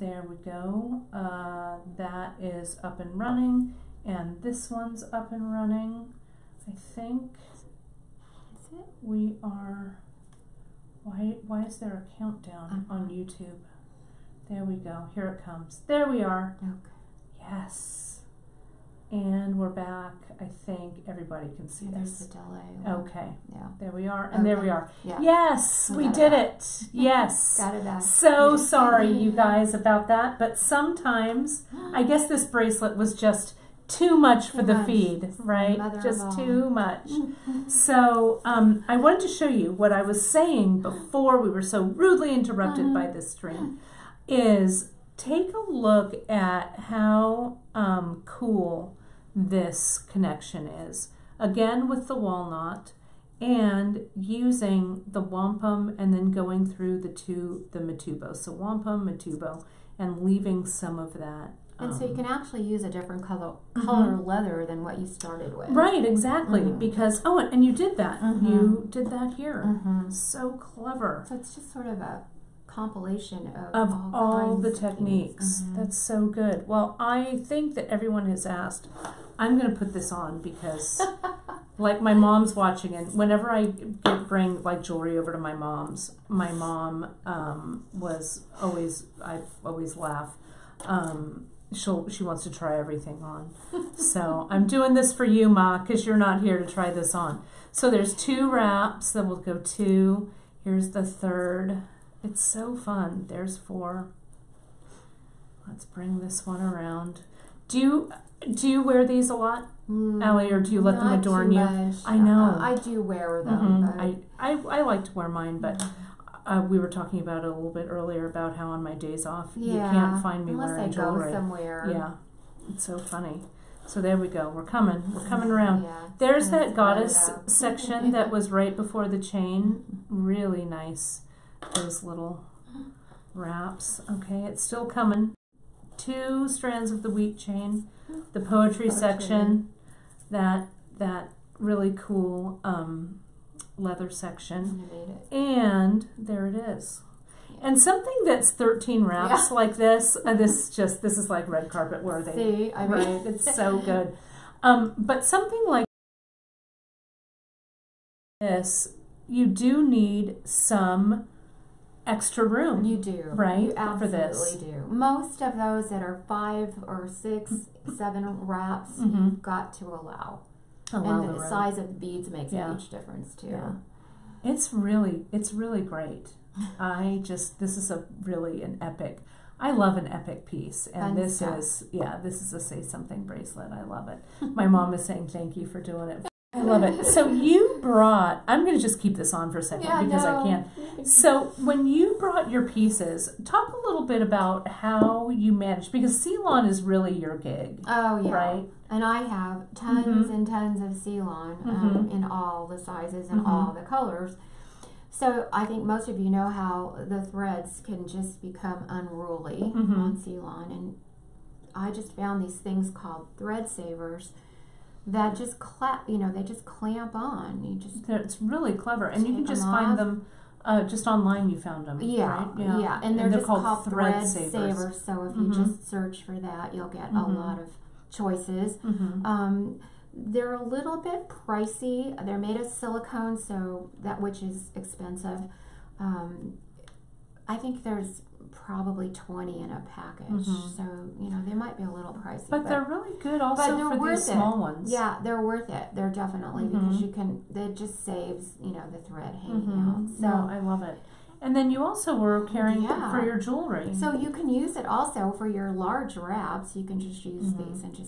There we go. That is up and running, and this one's up and running. I think we are. Why is there a countdown on YouTube? There we go. Here it comes. There we are. Okay. Yes. And we're back. I think everybody can see There's this. the delay. Okay. Yeah. There we are. And there we are. Yeah. Yes, we did it. Yes. Got it back. So sorry, you guys, about that. But sometimes, I guess this bracelet was just too much for the feed, right? Just too much. So I wanted to show you what I was saying before we were so rudely interrupted by this stream, is take a look at how cool this connection is. Again, with the walnut and using the wampum and then going through the matubo. So wampum, matubo, and leaving some of that. And so you can actually use a different color leather than what you started with. Right, exactly. Because, and you did that. You did that here. So clever. So it's just sort of a compilation of all the techniques. That's so good. Well, I think that everyone has asked. I'm going to put this on because, like, my mom's watching, and whenever I bring like jewelry over to my mom's, my mom was always, I always laugh. She wants to try everything on. So I'm doing this for you, Ma, because you're not here to try this on. So there's 2 wraps. Then we'll go 2. Here's the 3rd. It's so fun. There's 4. Let's bring this one around. Do you wear these a lot, Allie, or do you let them adorn you? Much. I know. I do wear them. I like to wear mine, but we were talking about it a little bit earlier about how on my days off you can't find me wearing jewelry. Unless I go somewhere. Yeah, it's so funny. So there we go. We're coming around. Yeah. There's that goddess section that was right before the chain. Really nice. Those little wraps. Okay, it's still coming. 2 strands of the wheat chain. The poetry section. That really cool leather section. And there it is. And something that's 13 wraps like this, this is like red carpet worthy. See, right? It's so good. But something like this, you do need some extra room. You do. Right? You absolutely for this. do. Most of those that are 5 or 6, 7 wraps, you've got to allow. And the size of the beads makes a huge difference too. Yeah. It's really great. This is an epic. I love an epic piece, and this is a Say Something bracelet. I love it. My mom is saying thank you for doing it. I love it. So you brought, I'm going to just keep this on for a second because I can't. So when you brought your pieces, talk a little bit about how you managed, because Ceylon is really your gig. Oh, yeah. Right? And I have tons and tons of Ceylon in all the sizes and all the colors. So I think most of you know how the threads can just become unruly on Ceylon. And I just found these things called thread savers that just they just clamp on. It's really clever, and you can just find them just online. You found them, right? Yeah, and they're just called thread savers. So if you just search for that, you'll get a lot of choices. They're a little bit pricey. They're made of silicone, so which is expensive. I think there's probably 20 in a package, so they might be a little pricey. But they're really good also for these small ones. Yeah, they're worth it. They're definitely because it just saves the thread hanging out. So no, I love it. And then you also were carrying it for your jewelry. So you can use it also for your large wraps. You can just use these and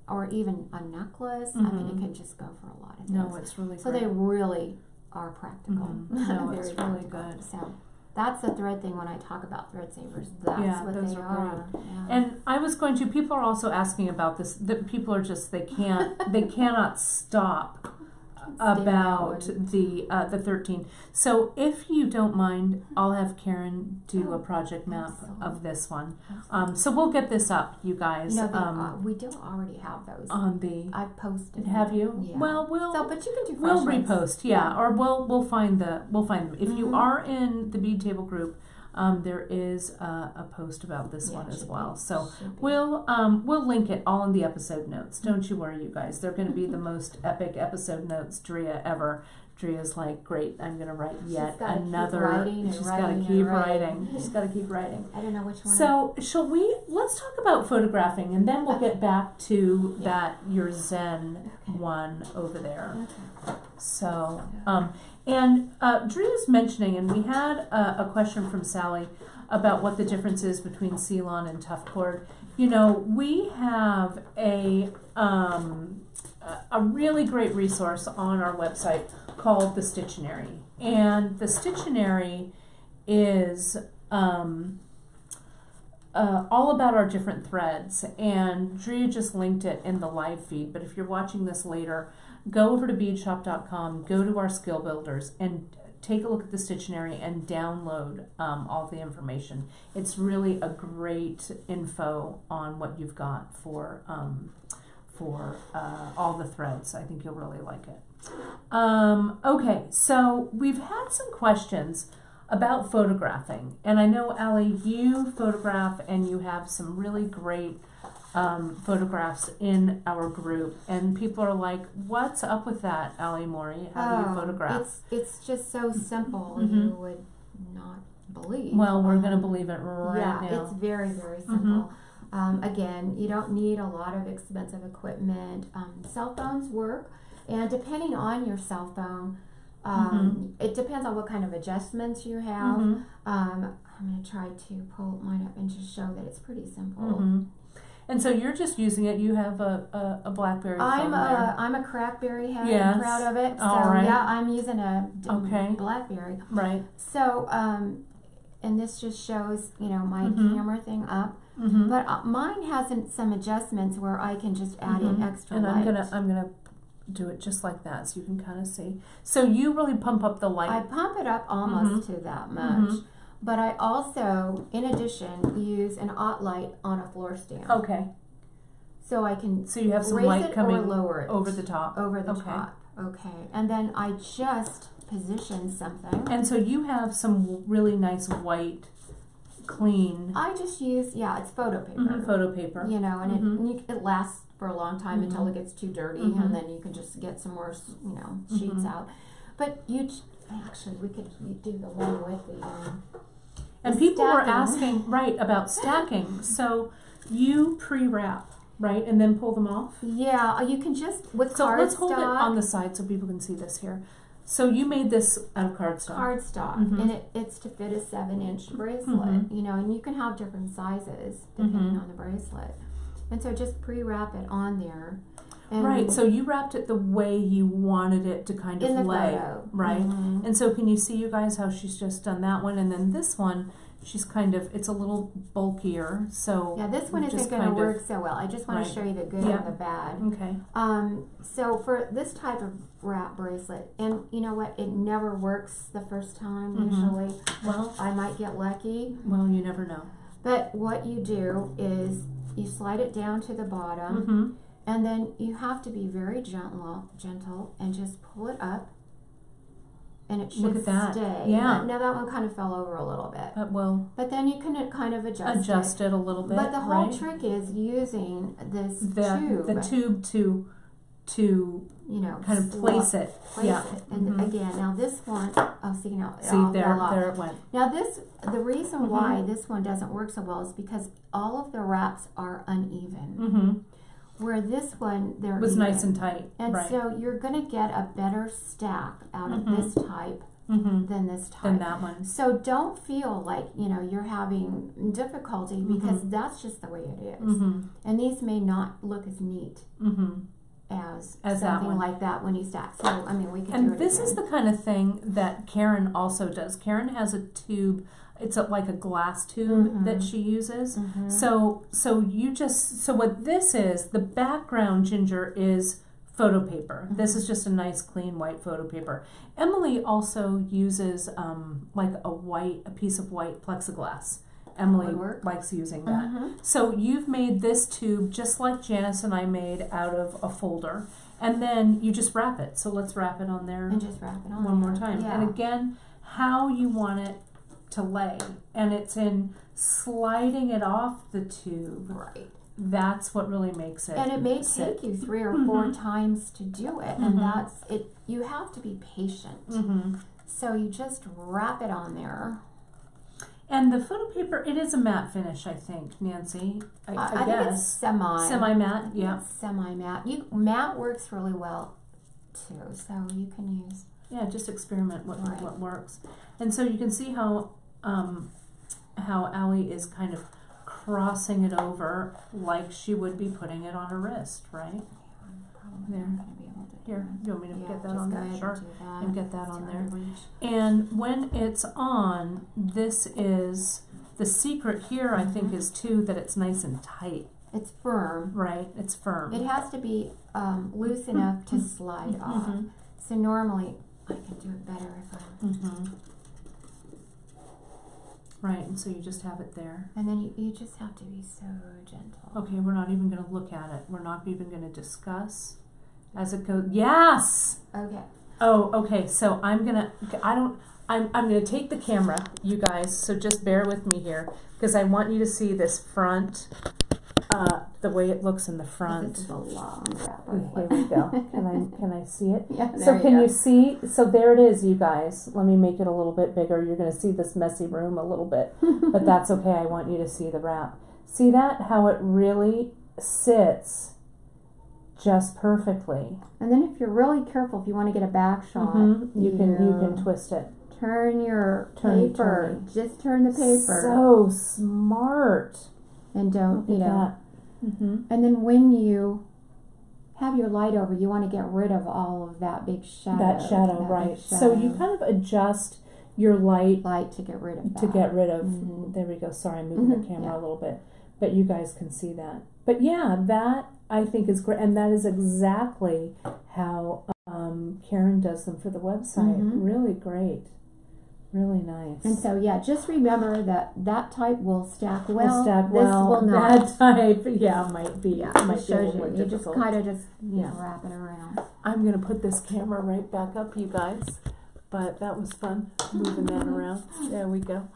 or even a necklace. I mean, it can just go for a lot of things. No, it's really great. So they really are practical. No, it's really good. So that's the thread thing when I talk about thread savers. That's what they are. Yeah. And I was going to, people are also asking about this, that people are just, they cannot stop about the 13. So if you don't mind, I'll have Karen do a project map of this one. So we'll get this up, you guys. We do already have those on the. I've posted. Have you? Yeah. Well, but you can do. We'll repost, or we'll find them. If you are in the bead table group, there is a post about this one as well. So Should be. we'll link it all in the episode notes. Don't you worry, you guys. They're going to be the most epic episode notes Drea ever. Drea's like, great, I'm going to write yet another. She's got to keep writing. She's got to keep writing. I don't know which one. So let's talk about photographing, and then we'll get back to your Zen one over there. Okay. So, and Drea's mentioning, and we had a question from Sally about what the difference is between Ceylon and Tough Cord. You know, we have a really great resource on our website called the Stittionary, and the Stittionary is all about our different threads, and Drea just linked it in the live feed, but if you're watching this later, go over to beadshop.com, go to our skill builders, and take a look at the Stittionary and download all the information. It's really a great info on what you've got for all the threads. I think you'll really like it. Okay, so we've had some questions about photographing, and I know, Allie, you photograph and you have some really great photographs in our group, and people are like, what's up with that, Allie Maury? How do you photograph? It's just so simple, you would not believe. Well, we're going to believe it right now. It's very, very simple. Again, you don't need a lot of expensive equipment. Cell phones work, and depending on your cell phone, it depends on what kind of adjustments you have. I'm going to try to pull mine up and just show that it's pretty simple. And so you're just using it. You have a BlackBerry phone there. I'm a Crackberry head. Yes. I'm proud of it. So yeah, I'm using a BlackBerry. Right. So and this just shows my camera thing up. But mine has some adjustments where I can just add in extra and light. I'm gonna do it just like that so you can kind of see. So you really pump up the light. I pump it up almost to that much. But I also, in addition, use an OT light on a floor stand. Okay. So I can So you have some raise light it coming or lower it over the top. Over the top. Okay. And then I just position something. And so you have some really nice white, clean. I just use it's photo paper. Photo paper. You know, and it lasts for a long time until it gets too dirty, and then you can just get some more sheets out. But actually we could do the one with the. And people were asking, about stacking. So you pre-wrap, right, and then pull them off? Yeah, you can just, with cardstock. Let's hold it on the side so people can see this here. So you made this out of cardstock. Cardstock, and it's to fit a 7-inch bracelet, and you can have different sizes depending on the bracelet. And so just pre-wrap it on there. And so you wrapped it the way you wanted it to kind of lay, photo. right? And so can you see, you guys, how she's just done that one, and then this one, she's it's a little bulkier. So yeah, this one isn't going to work so well. I just want to show you the good and the bad. Okay. So for this type of wrap bracelet, and you know what, it never works the first time usually. Well, I might get lucky. Well, you never know. But what you do is you slide it down to the bottom. And then you have to be very gentle, and just pull it up, and it should Look at that. stay. Yeah. Now that one kind of fell over a little bit. But then you can kind of adjust it a little bit. But the whole trick is using this tube. The tube to kind of place it. And again, now this one, see there it went. Now the reason why this one doesn't work so well is because all of the wraps are uneven. Where this one, there was nice and tight. And so you're going to get a better stack out of this type than this type. Than that one. So don't feel like, you're having difficulty, because that's just the way it is. And these may not look as neat as something like that when you stack. So, I mean, we can do it And this is the kind of thing that Karen also does. Karen has a tube. It's like a glass tube that she uses. So what this is, the background, Ginger, is photo paper. This is just a nice clean white photo paper. Emily also uses like a piece of white plexiglass. Emily likes using that. So you've made this tube just like Janice and I made out of a folder, and then you just wrap it. So let's wrap it on there. And just wrap it on one more time. And again, how you want it to lay, and it's in sliding it off the tube. Right. That's what really makes it. And it may take you 3 or 4 times to do it, and that's it. You have to be patient. So you just wrap it on there. And the photo paper, it is a matte finish, I think, Nancy. I think guess it's semi-matte. Yeah, semi-matte. Matte works really well too, so you can use. Yeah, just experiment what works. And so you can see how Allie is kind of crossing it over like she would be putting it on her wrist, right? There. Here, you want me to get that on there? Sure. And get that on there. And when it's on, this is the secret here, I think, is too that it's nice and tight. It's firm. Right, it's firm. It has to be loose enough to slide off. So normally I can do it better if I. Right, and so you just have it there. And then you just have to be so gentle. Okay, we're not even going to look at it. We're not even going to discuss as it goes. Yes! Okay. Oh, okay, so I'm going to take the camera, you guys, so just bear with me here, because I want you to see this front, the way it looks in the front. This is a long wrapper. Here we go. Can I see it? Yeah. So can you see? So there it is, you guys. Let me make it a little bit bigger. You're going to see this messy room a little bit, but that's okay. I want you to see the wrap. See that? How it really sits just perfectly. And then if you're really careful, if you want to get a back shot, you can twist it. Turn your paper. Just turn the paper. So smart. And don't, you know. And then when you have your light over, you want to get rid of all of that big shadow. That shadow, right. So you kind of adjust your light to get rid of that. There we go. Sorry, I'm moving the camera a little bit. But you guys can see that. But yeah, that I think is great. And that is exactly how Karen does them for the website. Really great. Really nice. And so, yeah, just remember that type will stack well. This will not. That type, might be. Yeah, might be a little more you difficult. just kind of wrap it around. I'm going to put this camera right back up, you guys. But that was fun, moving that around. There we go.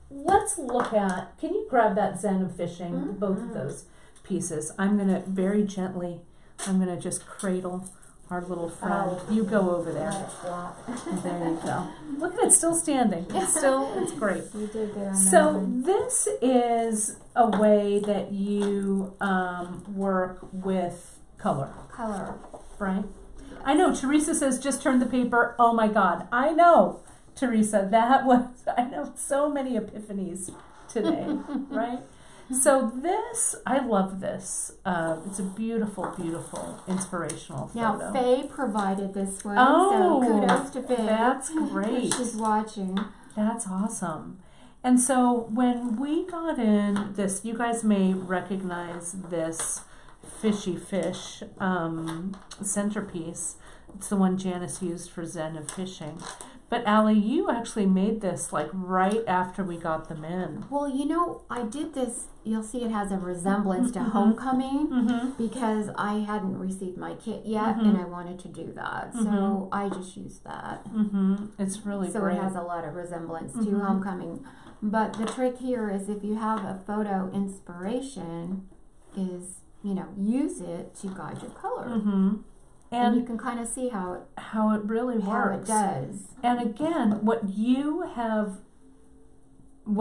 Let's look at, can you grab that Zen of Fishing, both of those pieces? I'm going to very gently, just cradle our little friend. You go over there. There you go. Look at it, still standing. It's great. You did good on that. So this is a way that you work with color. Right? I know, Teresa says just turn the paper. Oh my God. I know, Teresa, I know so many epiphanies today, right? So this, I love this. It's a beautiful, beautiful, inspirational photo. Now, Faye provided this one, so kudos to Faye. That's great. She's watching. That's awesome. And so when we got in this, you guys may recognize this Fishy Fish centerpiece. It's the one Janice used for Zen of Fishing. But Allie, you actually made this like right after we got them in. Well, you know, I did this. You'll see it has a resemblance to Homecoming because I hadn't received my kit yet and I wanted to do that. So I just used that. It's really so great. It has a lot of resemblance to Homecoming. But the trick here is if you have a photo inspiration is, use it to guide your color. And you can kind of see how it really works. How it does. And again, what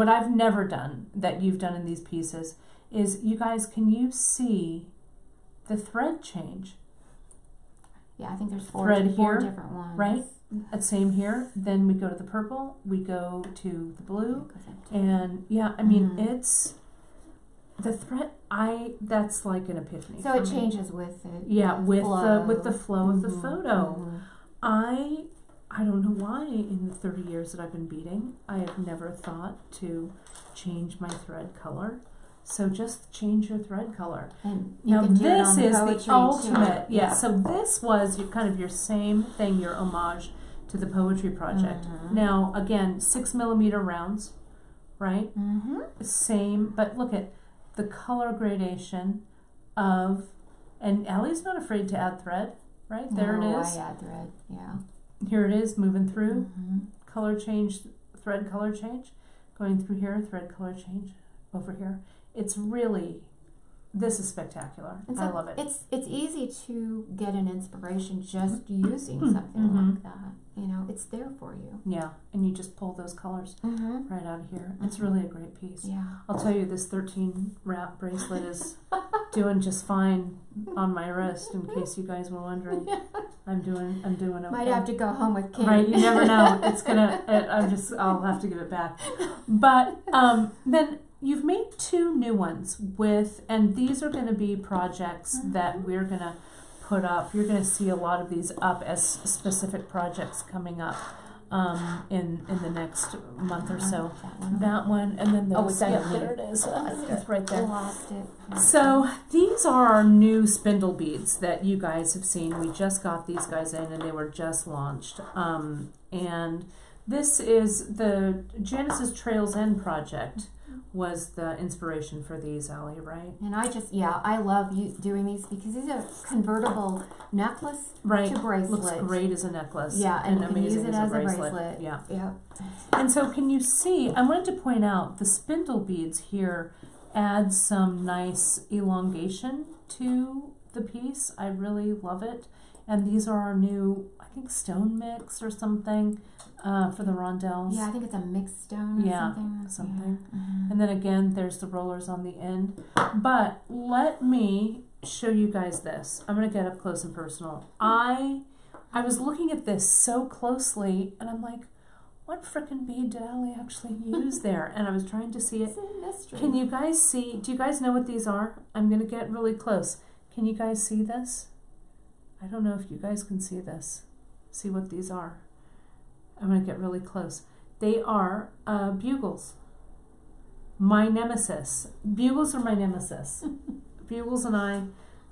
I've never done that you've done in these pieces is, you guys, can you see the thread change? Yeah, I think there's four different ones. Right? Same here. Then we go to the purple, we go to the blue, and it's the thread. That's like an epiphany. So it changes with it. Yeah, with the flow of the photo. I don't know why in the 30 years that I've been beading, I have never thought to change my thread color. So just change your thread color. And now this is the ultimate. Yeah. So this was your same thing, your homage to the poetry project. Now again, 6mm rounds, right? Same, but look at the color gradation of, and Allie's not afraid to add thread, right? There it is. I add thread, yeah. Here it is moving through. color change, thread color change, going through here, thread color change, over here. It's really, this is spectacular. And so I love it. It's easy to get an inspiration just using something like that. You know, it's there for you. Yeah, and you just pull those colors right out of here. It's really a great piece. Yeah. I'll tell you, this 13 wrap bracelet is doing just fine on my wrist. In case you guys were wondering, I'm doing okay. Might have to go home with Kate. Right, you never know. It's gonna. I'll have to give it back. But then you've made 2 new ones and these are going to be projects that we're going to put up. You're going to see a lot of these up as specific projects coming up in the next month or so. That one, and then there it is. It's right there. Lost it. So these are our new spindle beads that you guys have seen. We just got these guys in, and they were just launched. And this is the Janice's Trails End project. Was the inspiration for these, Allie, right? And I love doing these because these are convertible necklace to bracelet. Looks great as a necklace. Yeah, and you can use amazing it as a bracelet. bracelet. Yeah. And so can you see, I wanted to point out the spindle beads here add some nice elongation to the piece. I really love it. And these are our new, I think, stone mix or something for the rondelles. Yeah, I think it's a mixed stone or something. Yeah. And then again, there's the rollers on the end. But let me show you guys this. I'm going to get up close and personal. I was looking at this so closely, and I'm like, what frickin' bead did Allie actually use there? And I was trying to see it. It's a mystery. Can you guys see? Do you guys know what these are? I'm going to get really close. Can you guys see this? I don't know if you guys can see this. See what these are. I'm going to get really close. They are bugles. My nemesis. Bugles are my nemesis. Bugles and I,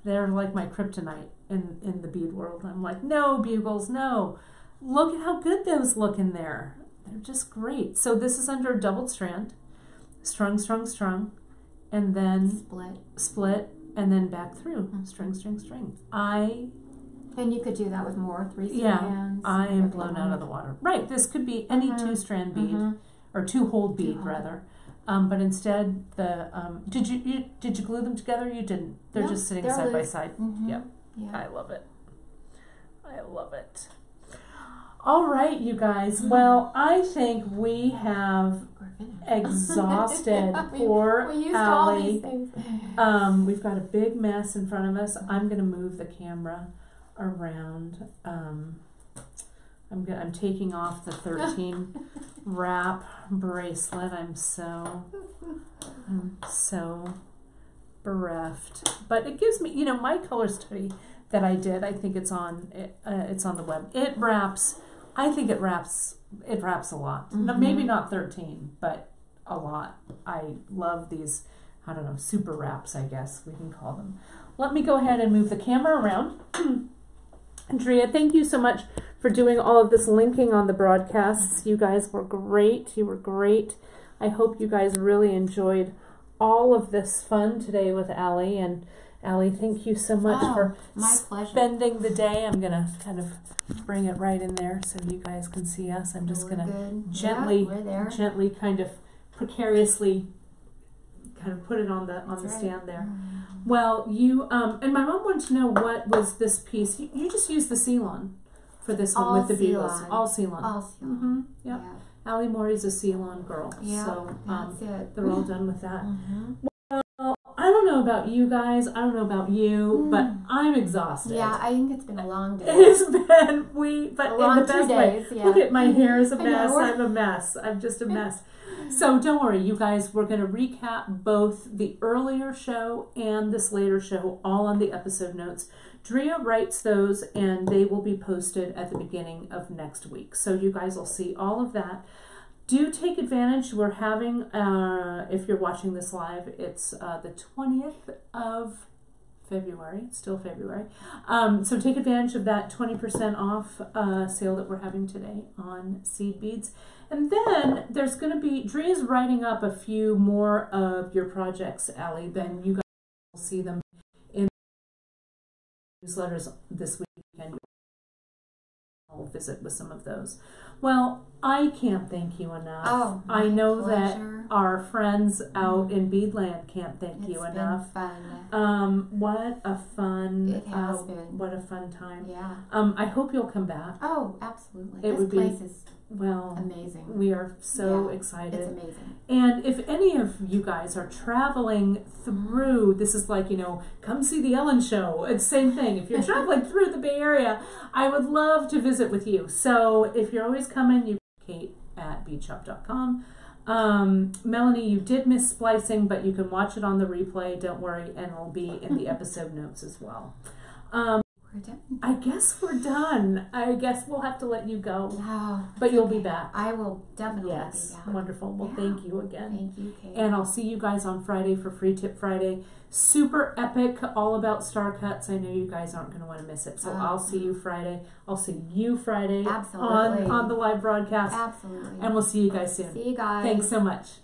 they're like my kryptonite in the bead world. I'm like, no, bugles, no. Look at how good those look in there. They're just great. So this is under a doubled strand. Strung, strung, strung. And then split, and then back through. String, string, string. And you could do that with more 3 strands. Yeah, I am blown out of the water. Right, this could be any 2-strand bead, or 2-hole bead rather. But instead, did you glue them together? You didn't. They're just sitting side by side. Yep. Yeah. I love it. I love it. All right, you guys. Well, I think we have exhausted poor we used Allie. all these things. We've got a big mess in front of us. I'm going to move the camera around. I'm taking off the 13 wrap bracelet. I'm so bereft. But it gives me, my color study that I did. I think it's on the web. It wraps. I think it wraps a lot. Maybe not 13, but a lot. I love these, I don't know, super wraps, I guess we can call them. Let me go ahead and move the camera around. Andrea, thank you so much for doing all of this linking on the broadcasts. You guys were great. You were great. I hope you guys really enjoyed all of this fun today with Allie. And Allie, thank you so much for spending the day. I'm going to kind of bring it right in there so you guys can see us. I'm just going to gently kind of precariously kind of put it on the stand there. Well, you and my mom wanted to know what was this piece. You just used the Ceylon for this one with the bugles. All Ceylon. All Ceylon. Yep. Yeah. Allie Morey's a Ceylon girl. Yeah, so that's it. They're all done with that. Well, I don't know about you guys. I don't know about you, but I'm exhausted. Yeah, I think it's been a long day. It's been but in the best way. Yeah. Look at my hair is a mess. I'm a mess. I'm just a mess. So don't worry, you guys, we're going to recap both the earlier show and this later show, all on the episode notes. Drea writes those, and they will be posted at the beginning of next week. So you guys will see all of that. Do take advantage. We're having, if you're watching this live, it's the 20th of February, still February. So take advantage of that 20% off sale that we're having today on seed beads. And then there's going to be, Drea's writing up a few more of your projects, Allie. Then you guys will see them in newsletters this week, and I'll visit with some of those. Well, I can't thank you enough. Oh, I know pleasure. that our friends out in Beadland can't thank you enough. It's been fun. What a fun. It has been. What a fun time. Yeah. I hope you'll come back. Oh, absolutely. It This would place be, is well, amazing. we are so Yeah, excited. It's amazing. And if any of you guys are traveling through, this is like, come see the Ellen Show. It's the same thing. If you're traveling through the Bay Area, I would love to visit with you. So if you're always coming, you kate@beadshop.com. Melanie, you did miss splicing, but you can watch it on the replay. Don't worry, and it'll be in the episode notes as well. We're done. I guess we're done. I guess we'll have to let you go. Oh, But you'll be back. I will definitely Yes, be back. wonderful. Well, Yeah. thank you again. Thank you, Kate. And I'll see you guys on Friday for Free Tip Friday. Super epic, all about star cuts. I know you guys aren't going to want to miss it. So I'll see you Friday. I'll see you Friday Absolutely. on the live broadcast. Absolutely. And we'll see you guys soon. See you guys. Thanks so much.